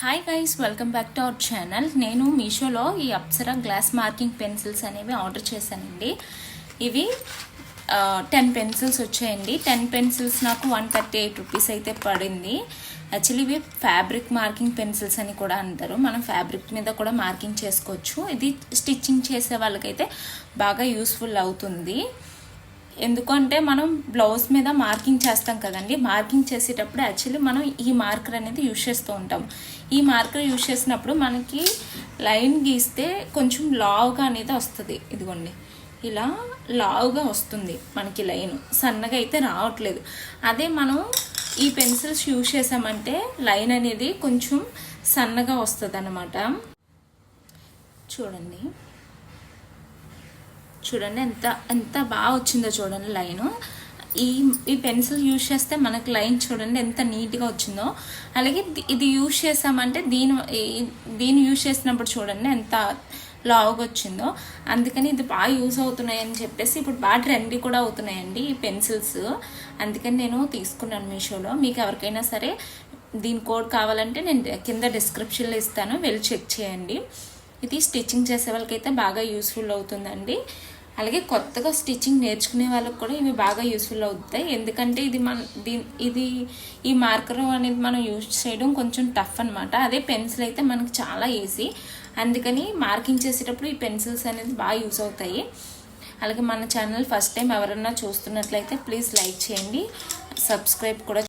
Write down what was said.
Hi guys, welcome back to our channel. నేను మీషోలో ఈ అప్సరా గ్లాస్ మార్కింగ్ పెన్సిల్స్ అనేవి ఆర్డర్ చేశానండి. ఇవి 10 పెన్సిల్స్ వచ్చాయండి. 10 పెన్సిల్స్ నాకు 138 రూపీస్ అయితే పడింది. యాక్చువల్లీ ఇవి ఫ్యాబ్రిక్ మార్కింగ్ పెన్సిల్స్ అని కూడా అంటారు. మనం ఫ్యాబ్రిక్ మీద కూడా మార్కింగ్ చేసుకోవచ్చు. ఇది స్టిచ్చింగ్ చేసే వాళ్ళకైతే బాగా యూస్ఫుల్ అవుతుంది. ఎందుకంటే మనం బ్లౌజ్ మీద మార్కింగ్ చేస్తాం కదండి. మార్కింగ్ చేసేటప్పుడు యాక్చువల్లీ మనం ఈ మార్కర్ అనేది యూజ్ చేస్తూ ఉంటాం. ఈ మార్కర్ యూజ్ చేసినప్పుడు మనకి లైన్ గీస్తే కొంచెం లావుగా అనేది వస్తుంది. ఇదిగోండి, ఇలా లావుగా వస్తుంది మనకి లైన్, సన్నగా అయితే రావట్లేదు. అదే మనం ఈ పెన్సిల్స్ యూజ్ చేసామంటే లైన్ అనేది కొంచెం సన్నగా వస్తుంది అన్నమాట. చూడండి ఎంత ఎంత బాగా వచ్చిందో చూడండి లైను. ఈ పెన్సిల్ యూజ్ చేస్తే మనకు లైన్ చూడండి ఎంత నీట్గా వచ్చిందో. అలాగే ఇది యూజ్ చేసామంటే దీన్ని యూజ్ చేసినప్పుడు చూడండి ఎంత లావుగా వచ్చిందో. అందుకని ఇది బాగా యూజ్ అవుతున్నాయని చెప్పేసి ఇప్పుడు బాగా ట్రెండీ కూడా అవుతున్నాయండి ఈ పెన్సిల్స్. అందుకని నేను తీసుకున్నాను మీషోలో. మీకు ఎవరికైనా సరే దీని కోడ్ కావాలంటే నేను కింద డిస్క్రిప్షన్లో ఇస్తాను, వెళ్ళి చెక్ చేయండి. ఇది స్టిచ్చింగ్ చేసే వాళ్ళకైతే బాగా యూస్ఫుల్ అవుతుందండి. అలాగే కొత్తగా స్టిచ్చింగ్ నేర్చుకునే వాళ్ళకి కూడా ఇవి బాగా యూస్ఫుల్ అవుతాయి. ఎందుకంటే ఇది ఈ మార్కర్ అనేది మనం యూజ్ చేయడం కొంచెం టఫ్ అనమాట. అదే పెన్సిల్ అయితే మనకి చాలా ఈజీ. అందుకని మార్కింగ్ చేసేటప్పుడు ఈ పెన్సిల్స్ అనేది బాగా యూస్ అవుతాయి. అలాగే మన ఛానల్ ఫస్ట్ టైం ఎవరన్నా చూస్తున్నట్లయితే ప్లీజ్ లైక్ చేయండి, సబ్స్క్రైబ్ కూడా